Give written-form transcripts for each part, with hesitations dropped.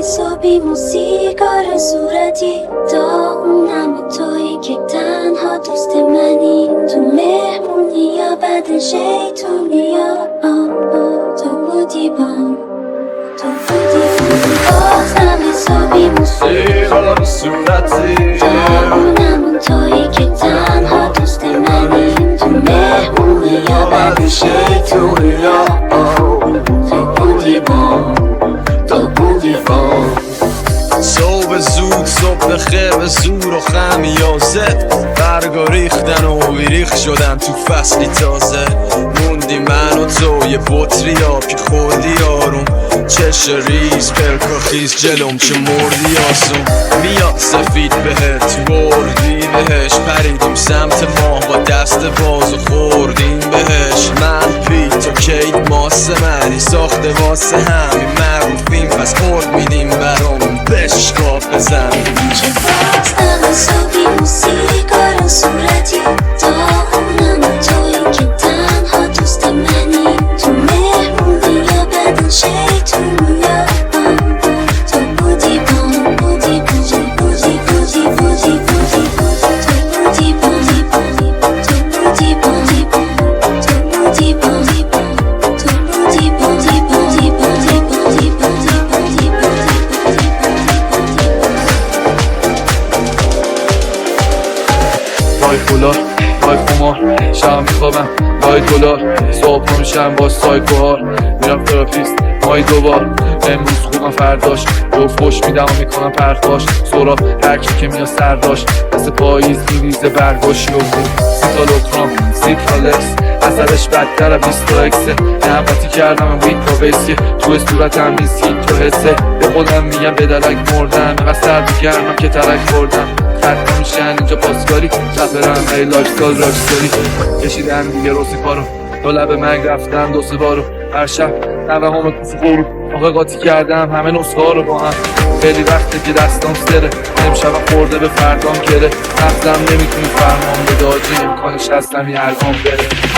حسابی موسیقار صورتی داغونم تویی که تنها دوست منی تو مهمونی یا بعد شیطونی یا تو بودی بام تو بودی بازم حسابی موسیقار صورتی داغونم تویی که تنها دوست منی تو مهمونی یا بعد شیطونی یا تو بودی بام صبح زود صبح خیر به زور و خمیازه برگا ریختن و بیریخ شدن تو فصلی تازه موندی من و تو یه بطری آب که خوردی آروم چش ریز پلکا خیز جلوم که مردی آسون میاد سفید بهت بردی بهش پریدیم سمت ماه با دست باز و خوردیم بهش من پی تو کیت ماسه منی ساخته واسه همین معروفیم پس خورد میدیم برامون بشکاف بزن چه بازم حسابی موسیقار صورتی داغونم تویی که تنها دوست منی تو مهمونی یا بعد شیطونی یا تو بودی بام بودی بودی بودی بودی بودی بودی تو بودی بودی تو بودی بودی تو بودی بودی تو بودی بودی بودی بودی بودی بودی رای فولار رای خمار شب میخوابم رای دلار صبح میشم با سایکوهار میرم تراپیست مای دوبار امروز خوبم فرداش جفت خوش میدم و میکنم پرخاش سراغ هرکی که میاد سرداش دست پاییز میریزه برگاشی و بود سیتالوکرام سیتالکس اثرش بدتر 20 اکسه نعمتی کردم وید با بیسیه تو صورتم نیست هیت تو حسه به خودم میگم به درک مردم و سرد گرمم که ترک خوردم خط میشن اینجا پاسکاری رپرم ای لایف ستایل راکستاری کشیدن دیگه روسی پارو دو لب مرگ رفتن دو سه بارو هر شب نوهام کوفو برو آقا قاطی کردم همه نسخه ها رو با هم خیلی وقته که دستام سره امشب خورده به فردام گره نفتم نمیتونی فرمان بده آجی امکانش هستم یه الان بره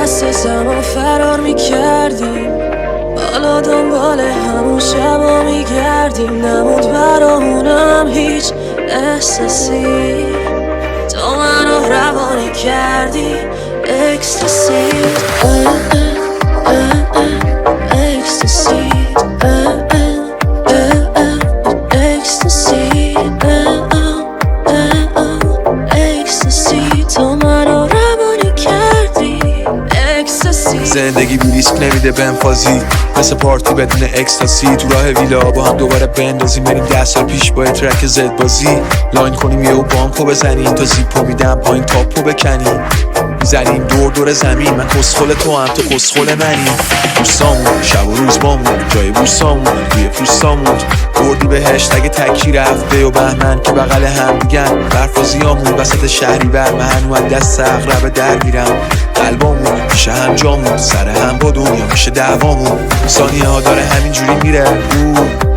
دست زمان فرار میکردیم حالا دنبال همون شبا میگردیم نموند برامونم هیچ احساسی تو منو روانی کردی اکستاسی اکستاسی اکستاسی اکستاسی تو منو روانی کردی اکستاسی زندگی بی ریسک نمیده بنفازی مثل پارتی بدون اکستاسی تو راه ویلا با هم دوباره بندازیم بریم 10 سال پیش با ترک زد بازی لاین کنیم یه و بانکو بزنیم تا زیپو میدم پایین تاپو بکنیم میزنیم دور دور زمین من کسخل تو هم تو کسخل منی دوستامون شب و روز بامون جای بوسامون روی پوستامون بردی بهشت اگه تکی رفته و بهمن که بغل هم دیگن برفازیامون وسط شهری بر من هنو دست اغرب در میرم قلبامون میشه هم جامون سر هم با دنیا میشه دعوامون ثانیه ها داره همینجوری میره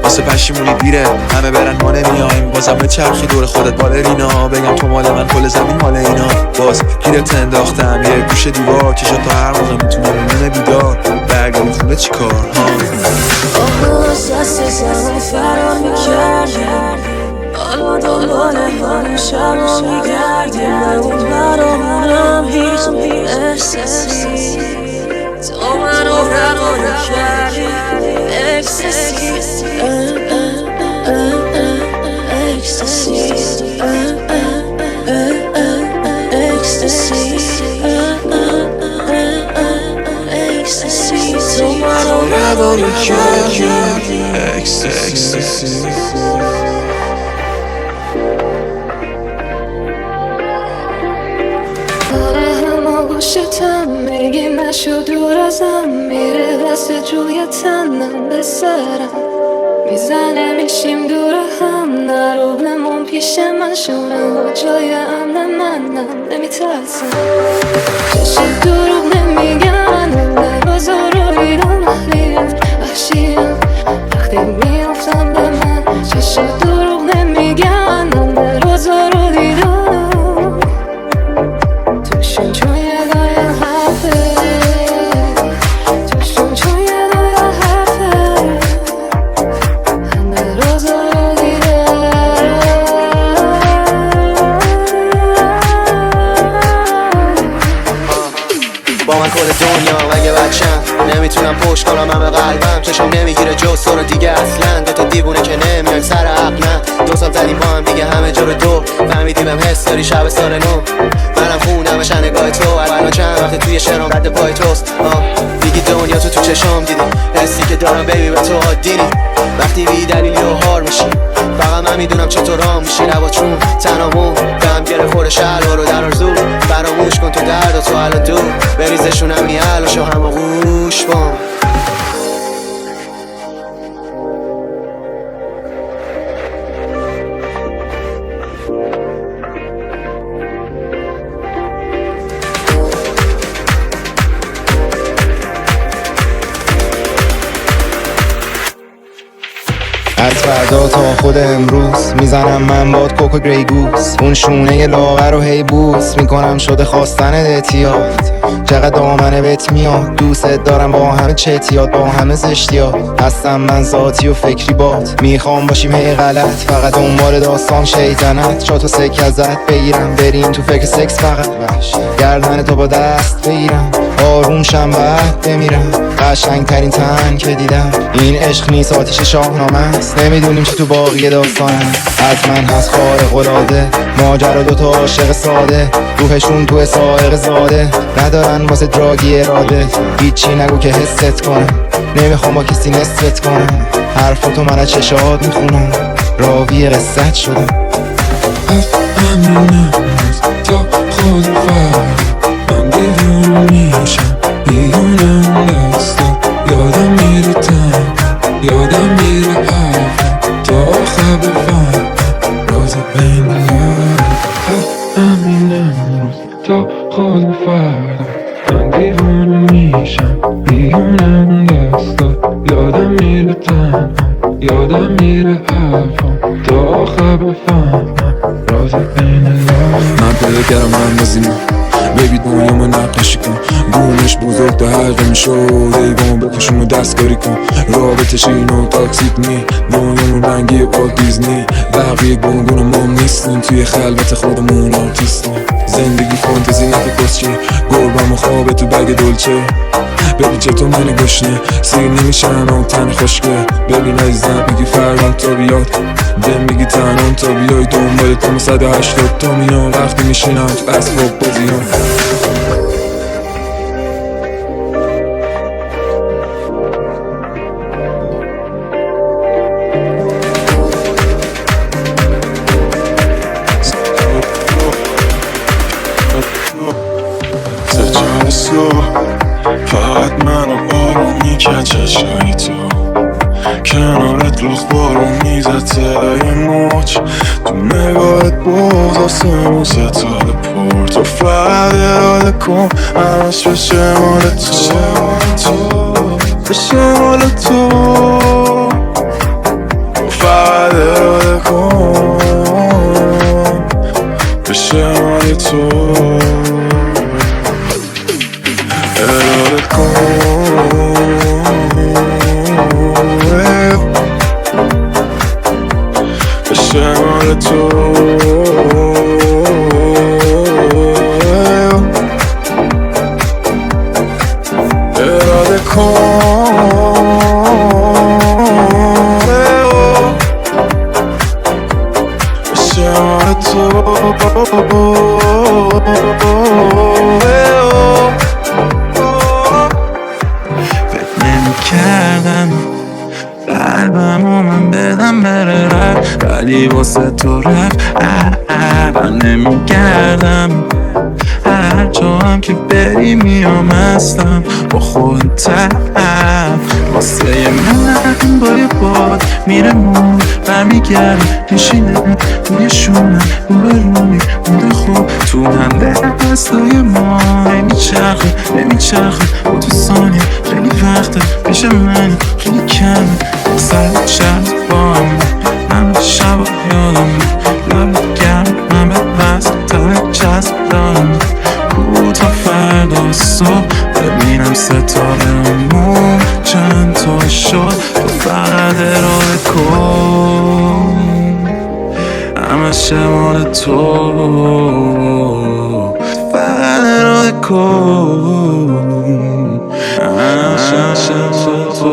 واسه پشیمونی دیره همه برن ما نمیایم بازم به چرخی دور خودت بالرینا بگم تو مال من کل زمین مال اینا باز گیرت انداختم یه گوشه دیوار چشا تا هر موقع میتونه بمونه بیدار برگردی خونه چی کار دست زمان فرار میکردیم حالا حالا نهان شب میگردیم نمون برامونم هیچ احساسی تو منو روانه کردی اکستاسی روانی کردی اکستاسی گوشتم میگی نشو دور ازم میره دست جوی تنم به سرم میزنه میشیم دور هم نرو بمون پیش من شونه جای امن منم نمیترسم چشم دروغ نمیگن روزا رو دیدم احلیم وحشیم وقتی میافتم به من چشم دروغ نمیگن روزا رو دیدم توشون چون یه دای حرفه توشون چون یه دای حرفه همه روزا رو دیدم با من کل دنیا مگه بچم نمیتونم پشت کنم همه قلبم چشم نمیگیره جز تو رو دیگه اصلا دوتا دیوونه که نمیایم سر عقل نه 2 سال زدیم با هم دیگه همه جا رو دو فهمیدی بهم حس داری شب سال نو منم خونمش نگاه تو الان چند وقت توی شرام رد پای توست میگی دنیا تو چشام دیدی حسی که دارم بیبی به تو عادی نی وقتی بی دلیلی و هار میشی فقط من میدونم چطور رام میشی لباتون تنامون دم گره خور شلوار رو در آرزو فراموش کن تو درد و تو الان دور بریزشون هم میال و شو همه گوش کن از فردا تا خود امروز میزنم من باد کوکو گری گوس اون شونه لاغر رو هی بوس میکنم شده خواستن اعتیاد چقدر دامنه بهت میاد دوست دارم با همه چتیات با همه زشتیات هستم من ذاتی و فکری باد میخوام باشیم هی غلط فقط دنبال داستان شیطنت چاتو سکه ازت بگیرم بریم تو فکر سکس فقط گردن تو با دست بگیرم آروم شم بعد بمیرم قشنگ ترین تن که دیدم این عشق نیست آتیش شاهنامه است نمیدونیم چی تو باقی داستانه حتما هست خارق العاده ماجرا دوتا عاشق ساده روحشون تو سائق زاده ندارن واسه دراگی اراده هیچی نگو که حست کنم نمیخوام با کسی نصفت کنم حرفاتو من از چشات میخونم راوی قصت شدم همینم تا خود فرد من دیوون میشم بیونم دستا یادم میره تن یادم میره حرفم تا آخر بفهم راز بین لب همینم تا خود فرد من دیوون میشم بیونم دستا یادم میره تن یادم میره حرفم تا آخر بفهم راز بین لب من پیداگرم من بزینم بیبی دنیا من نقاشی کن گونش بزرگ تا حلقه میشد ایوان بکشون و دستکاری کن رابطش اینو تاکسیک نی دنیامون رنگی با دیزنی بقیه گونگون ما نیستیم توی خلوت خودمون آرتیستیم زندگی فانتزی نفی کسچه گربم و خوابه تو بگ دلچه ببین چطور من گشنه سیر نمیشن و تن خشکه ببین عزیزم میگی فرمان تا بیاد دم میگی تنان تا بیای دنبال تا 180 تا میان وقتی میشینم تو اسباب بازیان فقط منو آروم میکرد چشای تو کنارت روز بارون میزد صدای موج تو نگاهت باز آسمون ستاره پر تو فقط اراده کن همش بشه مال تو بشه مال تو فقط اراده کن بشه مال تو اراده کن بشه مال تو دلم بره رد، ولی واسه تو رفت من نمیگردم. هر جا هم که بری میام هستم با خود طرف. واسه من با یه باد میره مون برمیگرد میشینه روی شونه روی رومی مونده خوب تو هم دستای ما نمیچرخه با تو ثانیه خیلی وقته پیش من خیلی کمه سر چرد با هم شب یادم لب گرم من به وزن تا چسب دارم کو تا فردا صبح ببینم ستارمون چند تا شد تو فقط ارائه کن همه شمال تو فقط ارائه کن همه شمال تو.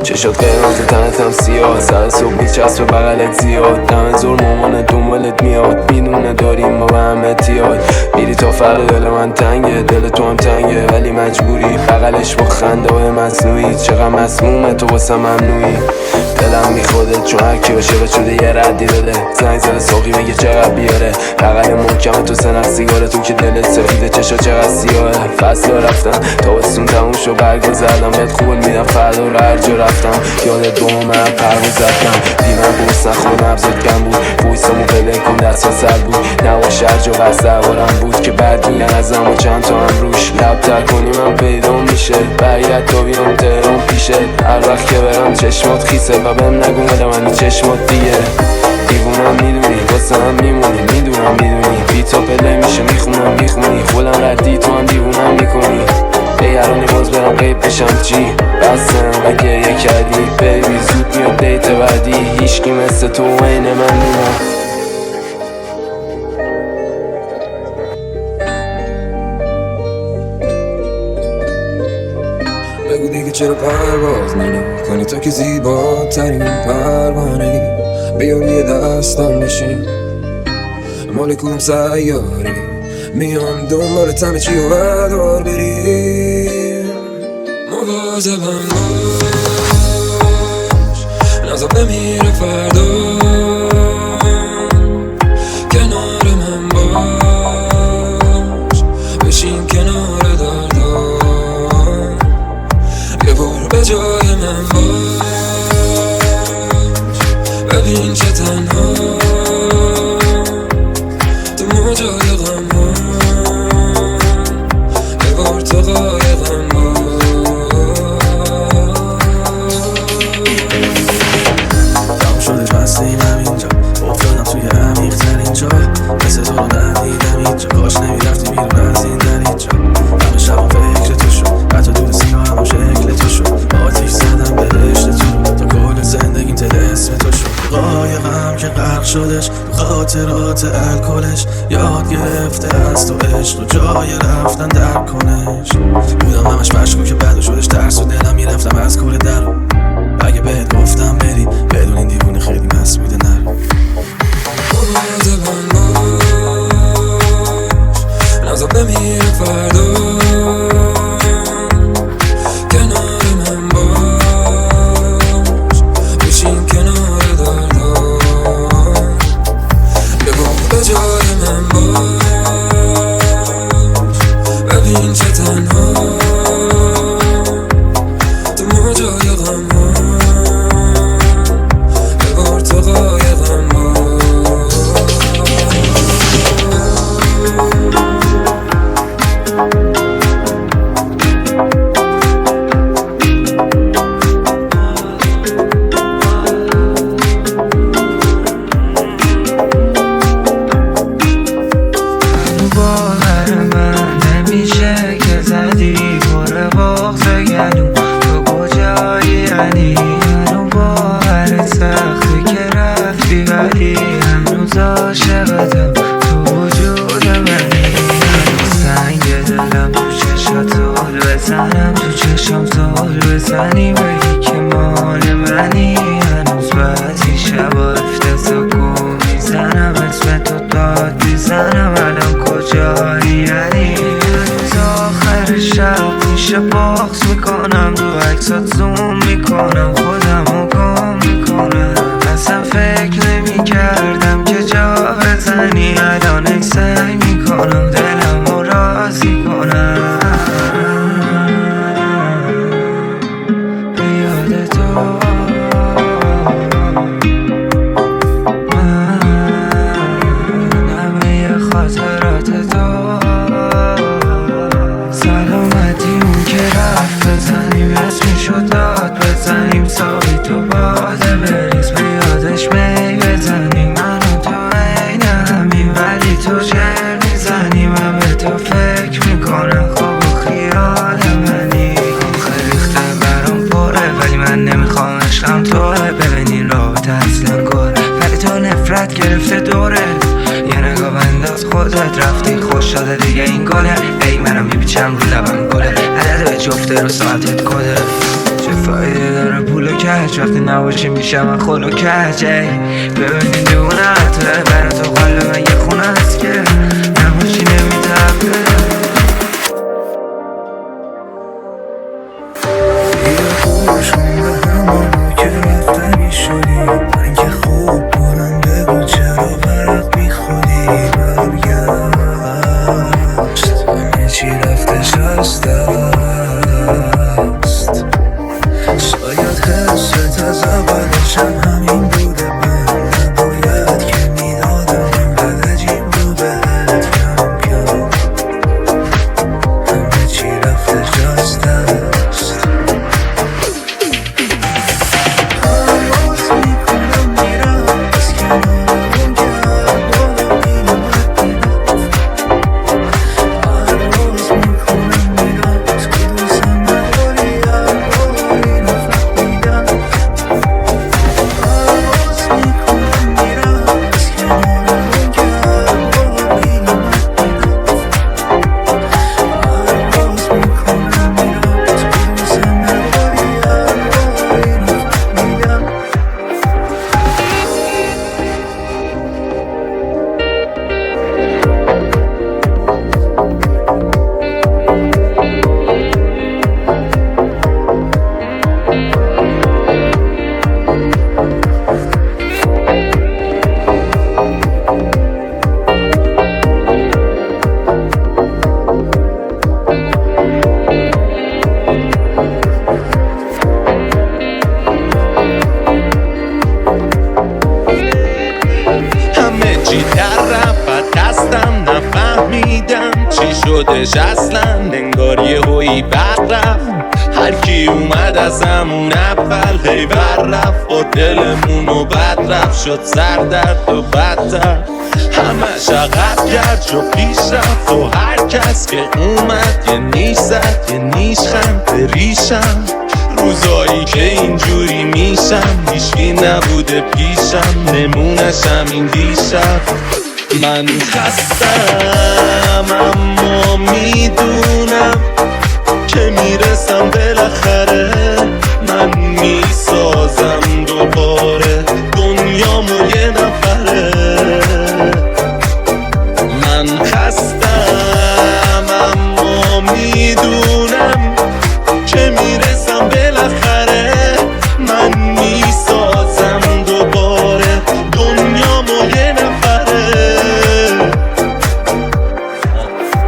چشات قرمز تنتم سیاه سر صبح میچسب بغلت زیاد دم زور مامان دنبالت میاد میدونه داریم ما به هم اتیاد میری تا فردا دل من تنگه دل تو هم تنگه ولی مجبوری بغلش با خنده های مصنوعی چقدر مسمومه تو واسه ممنوعی دلم میخوده چون هرکی عاشق شده یه ردی داده زنگ زده ساقی میگه چقدر بیاره بغل محکمه تو سنخ سیگاره تو که دلت سفیده چشا چقدر سیاهه فصل رفتن تابستون تموم شو برگا زدم بهت خوبل میدم فردا رو هر جا رفتم یادت با من پرواز زدم بیمن بوست نخون نبزت کم بود بویسمو پله کن دست و سر بود نواش هر جا بس دوارم بود که بعد میگن از اما چند تا هم روش لب تر کنی من پیدا میشه برگرد تا بیام تهران پیشه هر وقت که برم چشمات خیسه و بهم نگو مدمنی چشمات دیگه دیوونم میدونی واسه هم میمونی میدونی بی تا پله میشه میخونی خودم ردی تو هم دیوونم میکنی هرانی باز برم قیب بشم چی بستم و گریه کردی بیبی زود میاد دیت بعدی هیشکی مثل تو عین من نیمم بگو دیگه چرا پرواز نمی‌کنی تو که زیباترین پروانه‌ای بیا روی دستم بشین مال کدوم سیاری میام دنبالت همه چی رو بردار بریم مواظبم باش نازم بمیره فردا کنار من باش بشین کنار دردان یه بار به جای من باش ببین چه تنها تو موجای غم یه بار تو قایقم باش تمام شدش بستیم اینجا افتادم توی عمیق ترین جا مثل تو رو ندیدم اینجا کاش نمیرفتی بیرون از این در اینجا همه شبم فکر تو شد حتی دور سیاه هم شکل تو شد آتیش زدم بهشت تو تا کل زندگیم تل اسم تو شد قایقم که غرق شدش خاطرات الکلش یاد گرفته از تو عشق و جای رفتن در کنش بودم همش مشکوک که بعدو شدش ترس و دلم میرفتم از کل درو اگه بهت گفتم بری بدون این دیوونه خیلی مست میده نرو مواظبم باش نازم بمیره فردا کنار من باش بشین کنار دردان بگو به جای من باش ببین چه تنها تو موجای غم یه بار تو قایقم باش باور من نمیشه که زدی باره بغض گلوم تو کجایی علی هنو باور سخته که رفتی ولی هنوز عاشقتم تو وجود منی هنوز سنگ دلم تو چشات زل بزنم تو چشم زل بزنی بگی که مال منی هنوز بعضی شبا افتضا گم میزنم اسم تو داد میزنم الان کجایی یعنی هنوز آخر شب میشه همیشه باخت میکنم، رو عکسات زوم میکنم، خودمو گم میکنم. اصلا فکر نمی کردم که جا بزنی، الان سعی میکنم دلمو راضی کنم. به یاد تو همه خاطرات تو، سلامتی اون که رفت بزنیم، اسمی شد داد بزنیم، ساقی تو باده بریز به یادش می بزنیم. من و تو عین همین ولی تو شعر میزنی، من به تو فکر میکنم خواب و خیال منی. آخه ریخته برام پره ولی من نمیخوام عشقم توه. ببینین رابطه اصلا گل ولی تو نفرت گرفته دوره. یه نگاه بنداز خودت رفتی خوش شده دیگه این گله. ای منم میپیچم رو لبم گله، عدد به جفته رو ساعتت کده. چه فایده داره پول و کج وقتی نباشی میشم من خل و کج. ببینین دونه عطره برای تو قلب من یه خونه هست که نباشی نمیتبه. بیا خوش کن به همانو که رفتنی شدی، من که خوب بودم بگو چرا ورق بی خودی برگشت. همه چی رفتش از دست، شاید حست از اولشم همین بوده. من نباید که میدادم اینقدر عجیب رو بهت کم کم. همه چی رفتش از دست. پرواز میکنم میرم از کنارم گرد بالا میرم. پرواز میکنم میرم از کدوسم نداری ارباری نفهمیدم. پرواز میکنم میرم از کنارم گرد بالا میرم. پرواز میکنم میرم از کدوسم نداری ارباری نفهمیدم. همه چی در رفت دستم نفهمیدم چی شدش اصلا، انگار یه هویی بر رفت. هر کی اومد از همون اول هی بر رفت، با دلمونو بد رفت شد سردرد و بدتر. همش عقب کرد شو پیش رفت و هر کس که اومد یه نیش زد یه نیش خند به ریشم. روزایی که اینجوری میشم هیچکی نبوده پیشم، نمونش همین دیشب. من خستم اما میدونم که میرسم بالاخره. من میسازم دوباره دنیامو یه نفره. من خستم اما میدونم که میرسم بالاخره. من میسازم دوباره دنیامو یه نفره.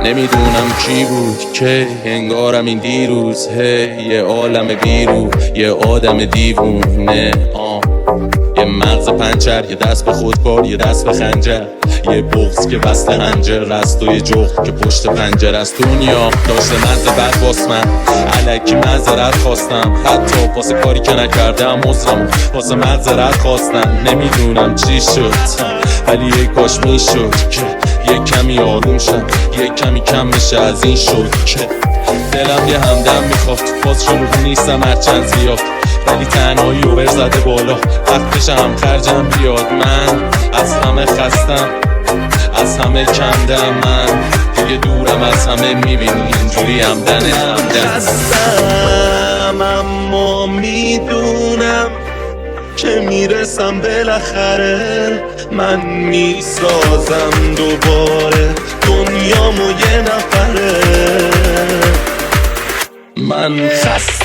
نمیدونم چی بود که انگارم این دیروز یه عالم بیرو یه آدم دیوونه. یه مغز پنچر، یه دست به خودکار، یه دست به خنجر، یه بغض که وصل هنجر است و یه جغد که پشت پنجر است. دنیا داشته مزه بد باس من الکی معذرت خواستم، حتی واسه کاری که نکردم عذرم واسه معذرت خواستم. نمیدونم چی شد ولی یه کاش میشد که یه کمی آروم شد، یه کمی کم بشه از این شد که دلم یه همدم میخواد. باز شروع نیستم هرچند زیاد ولی تنهایی و بر زده بالا، وقتش هم خرجم بیاد. من از همه خستم از همه کندم، من دیگه دورم از همه میبینی اینجوری همدن خستم اما میدونم که میرسم بالاخره. من میسازم دوباره دنیامو یه نفره. من خسته